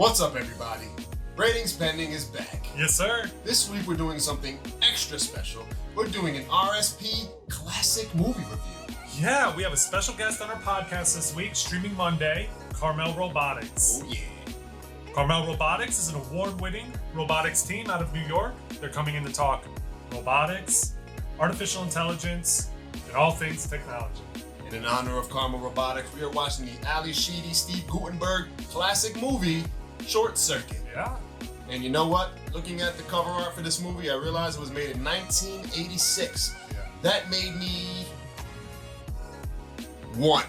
What's up, everybody? Ratings Pending is back. Yes, sir. This week we're doing something extra special. We're doing an RSP Classic Movie Review. Yeah, we have a special guest on our podcast this week, streaming Monday, Carmel Robotics. Oh, yeah. Carmel Robotics is an award-winning robotics team out of New York. They're coming in to talk robotics, artificial intelligence, and all things technology. And in honor of Carmel Robotics, we are watching the Ali Sheedy, Steve Guttenberg classic movie, Short Circuit. Yeah. And you know what? Looking at the cover art for this movie, I realized it was made in 1986. Yeah. That made me one.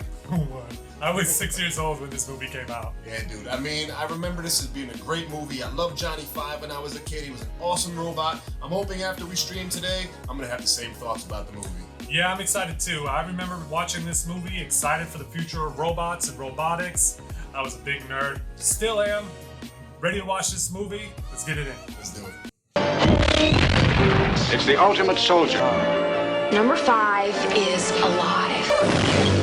I was 6 years old when this movie came out. Yeah, dude. I mean, I remember this as being a great movie. I loved Johnny Five when I was a kid. He was an awesome robot. I'm hoping after we stream today, I'm going to have the same thoughts about the movie. Yeah, I'm excited too. I remember watching this movie, excited for the future of robots and robotics. I was a big nerd. Still am. Ready to watch this movie? Let's get it in. Let's do it. It's the ultimate soldier. Number 5 is alive.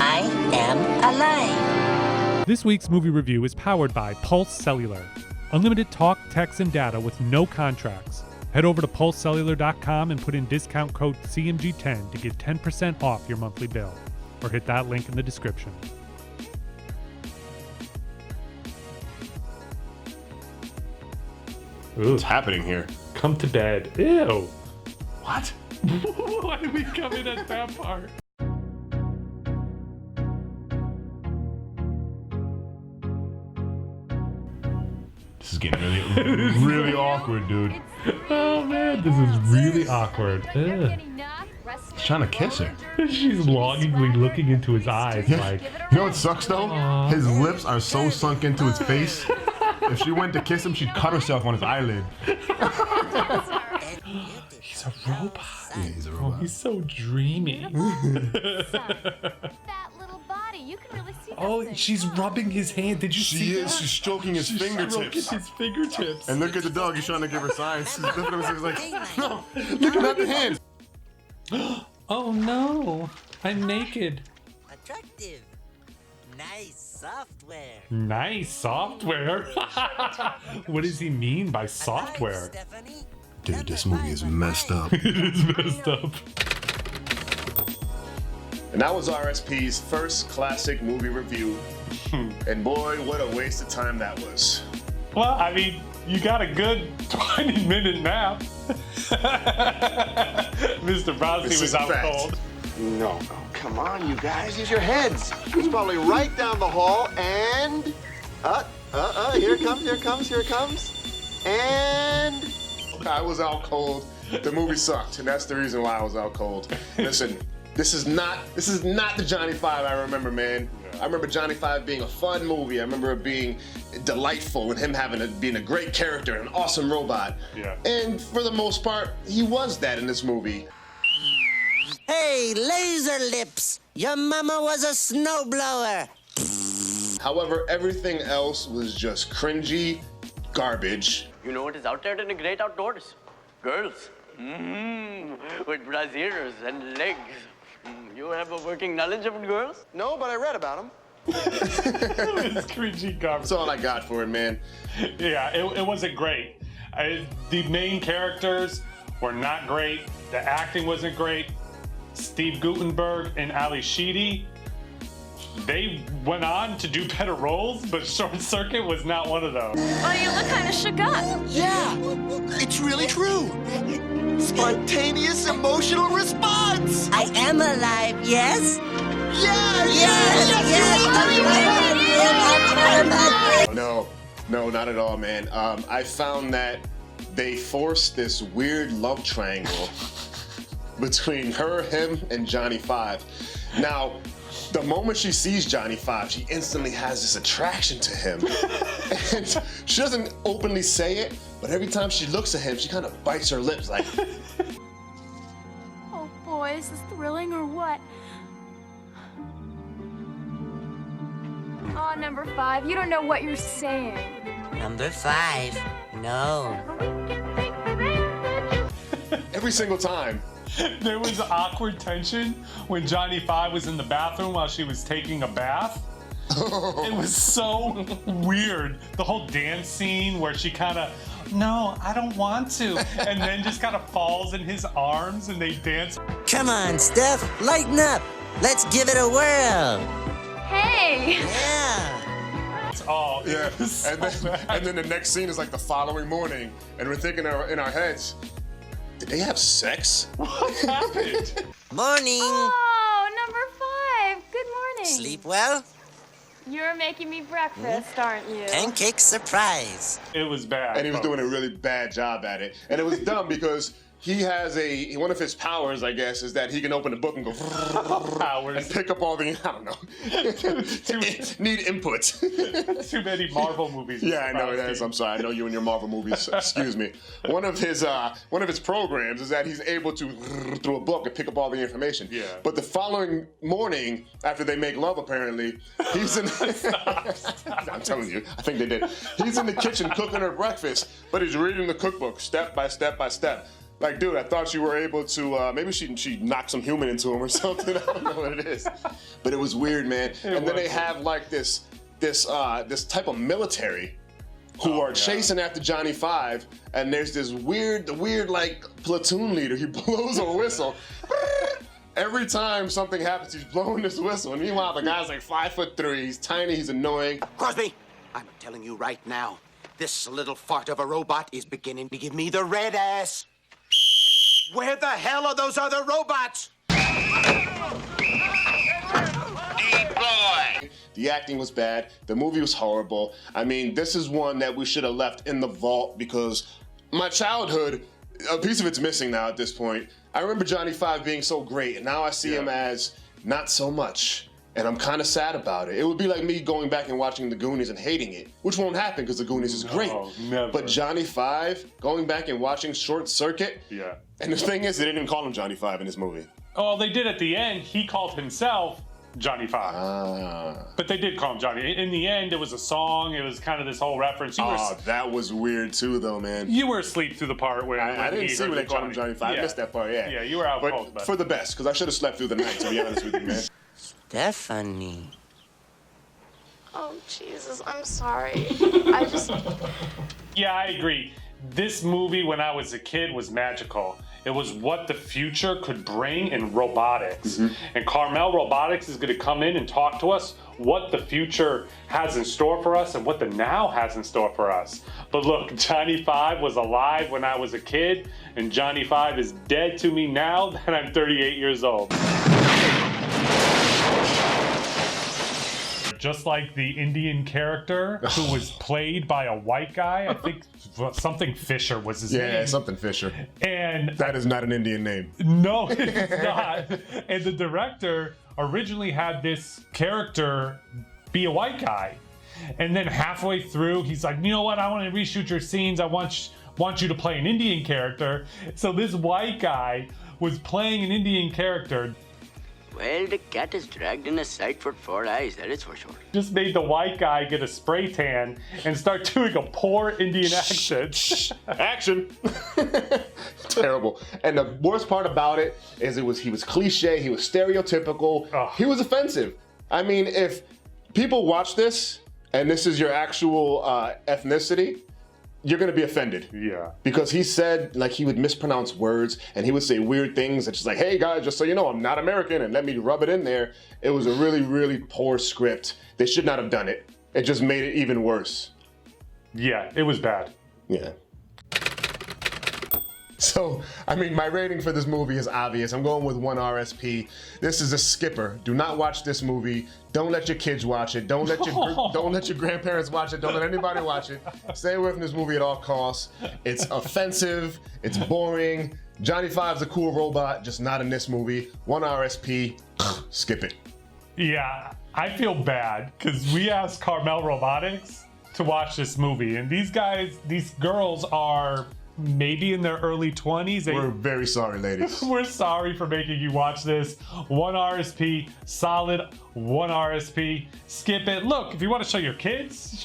I am alive. This week's movie review is powered by Pulse Cellular. Unlimited talk, text, and data with no contracts. Head over to pulsecellular.com and put in discount code CMG10 to get 10% off your monthly bill. Or hit that link in the description. What's happening here? Come to bed. Ew. What? Why did we come in at that part? This is getting really awkward, dude. Oh man, this is really awkward. Ugh. He's trying to kiss her. She's longingly looking into his eyes like... You know what sucks though? His lips are so sunk into his face. If she went to kiss him, she'd cut herself on his eyelid. He's a robot. Yeah, he's a Oh, robot. he's so dreamy. That little body, you can really see Oh, those she's things. rubbing his hand. Did you She see is. that? She's stroking his She's fingertips. stroking his fingertips. And look at the dog. He's trying to give her signs. He's lifting him. He's like, no, look at the hands. Oh no, I'm naked. Attractive. Nice software. Nice software. What does he mean by software? Stephanie. Dude, this movie is messed up. It is messed up. And that was RSP's first classic movie review. And boy, what a waste of time that was. Well, I mean, you got a good 20-minute nap. Mr. Browsy This was is a out fact. cold. No, come on, you guys. Use your heads. He's probably right down the hall and... Here it comes. And... I was out cold. The movie sucked, and that's the reason why I was out cold. Listen, this is not the Johnny Five I remember, man. I remember Johnny Five being a fun movie. I remember it being delightful and him being a great character and an awesome robot. Yeah. And for the most part, he was that in this movie. Hey, laser lips. Your mama was a snowblower. However, everything else was just cringy garbage. You know what is out there in the great outdoors? Girls. With brassieres and legs. You have a working knowledge of girls? No, but I read about him. It's cringy garbage. That's all I got for it, man. Yeah, it wasn't great. The main characters were not great. The acting wasn't great. Steve Guttenberg and Ali Sheedy, they went on to do better roles, but Short Circuit was not one of those. Oh, you look kind of shook up. Yeah, it's really true. Spontaneous emotional response. I am alive, yes? Yes. No, not at all, man. I found that they forced this weird love triangle between her, him, and Johnny Five. Now, the moment she sees Johnny Five, she instantly has this attraction to him. And she doesn't openly say it, but every time she looks at him, she kind of bites her lips like... Oh boy, is this thrilling or what? Oh, number 5, you don't know what you're saying. Number 5. No. Every single time. There was awkward tension when Johnny Five was in the bathroom while she was taking a bath. It was so weird. The whole dance scene where she kind of, no, I don't want to, and then just kind of falls in his arms and they dance. Come on, Steph, lighten up. Let's give it a whirl. Hey! Yeah. Oh, Yeah, so and then the next scene is like the following morning, and we're thinking in our heads, did they have sex? what happened? Morning. Oh, number 5. Good morning. Sleep well? You're making me breakfast, aren't you? Pancake surprise. It was bad. And he was doing a really bad job at it. And it was dumb because he has one of his powers, I guess, is that he can open a book and go powers and pick up all the, I don't know, need input. Too many Marvel movies. Yeah, I know that is. I'm sorry. I know you and your Marvel movies. Excuse me. One of his programs is that he's able to through a book and pick up all the information. Yeah. But the following morning, after they make love, apparently, he's in. I'm telling you, I think they did. He's in the kitchen cooking her breakfast, but he's reading the cookbook step by step by step. Like, dude, I thought you were able to, maybe she knocked some human into him or something. I don't know what it is. But it was weird, man. And then they have like this type of military who are chasing after Johnny Five, and there's this weird like platoon leader. He blows a whistle. Every time something happens, he's blowing this whistle. And meanwhile, the guy's like 5'3", he's tiny, he's annoying. Crosby, I'm telling you right now, this little fart of a robot is beginning to give me the red ass. Where the hell are those other robots? Deploy! The acting was bad. The movie was horrible. I mean, this is one that we should have left in the vault because my childhood, a piece of it's missing now at this point. I remember Johnny Five being so great, and now I see him as not so much. And I'm kind of sad about it. It would be like me going back and watching The Goonies and hating it, which won't happen because The Goonies is great. Never. But Johnny Five, going back and watching Short Circuit, and the thing is, they didn't even call him Johnny Five in this movie. Oh, they did at the end. He called himself Johnny Five. But they did call him Johnny. In the end, it was a song. It was kind of this whole reference. That was weird too, though, man. You were asleep through the part where I didn't see when they called him Johnny Five. I missed that part, Yeah, you were out cold. But for the best, because I should have slept through the night, to be honest with you, man. Stephanie. Oh, Jesus, I'm sorry. Yeah, I agree. This movie, when I was a kid, was magical. It was what the future could bring in robotics. And Carmel Robotics is going to come in and talk to us what the future has in store for us and what the now has in store for us. But look, Johnny Five was alive when I was a kid, and Johnny Five is dead to me now that I'm 38 years old. Just like the Indian character who was played by a white guy, I think something Fisher was his name. Yeah, something Fisher. And that is not an Indian name. No, it's not. And the director originally had this character be a white guy. And then halfway through, he's like, you know what? I want to reshoot your scenes. I want you to play an Indian character. So this white guy was playing an Indian character. Well, the cat is dragged in a sight for 4 eyes, that is for sure. Just made the white guy get a spray tan and start doing a poor Indian accent. Action! Terrible. And the worst part about it is he was cliche, he was stereotypical, he was offensive. I mean, if people watch this and this is your actual ethnicity, you're gonna be offended. Yeah. Because he said, like, he would mispronounce words and he would say weird things and just like, hey guys, just so you know, I'm not American, and let me rub it in there. It was a really, really poor script. They should not have done it. It just made it even worse. Yeah, it was bad. Yeah. So, I mean, my rating for this movie is obvious. I'm going with 1 RSP. This is a skipper. Do not watch this movie. Don't let your kids watch it. Don't let your grandparents watch it. Don't let anybody watch it. Stay away from this movie at all costs. It's offensive. It's boring. Johnny Five's a cool robot, just not in this movie. 1 RSP. Skip it. Yeah, I feel bad because we asked Carmel Robotics to watch this movie, and these girls are maybe in their early 20s. We're very sorry, ladies. We're sorry for making you watch this. 1 RSP, solid 1 RSP. Skip it. Look, if you want to show your kids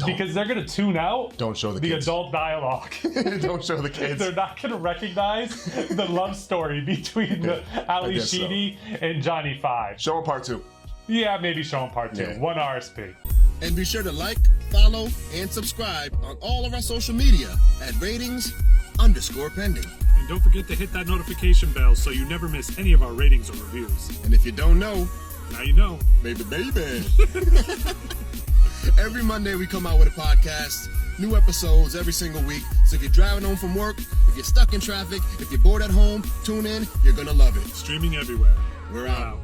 because they're going to tune out. Don't show the kids. Adult dialogue. Don't show the kids. They're not going to recognize the love story between Ali Sheedy and Johnny Five. Show them part 2. Yeah, maybe show him part 2. Yeah. 1 RSP. And be sure to like, follow, and subscribe on all of our social media at ratings_pending. And don't forget to hit that notification bell so you never miss any of our ratings or reviews. And if you don't know, Now you know. baby. Every Monday we come out with a podcast, new episodes every single week. So if you're driving home from work, if you're stuck in traffic, if you're bored at home, tune in. You're gonna love it. Streaming everywhere. We're out.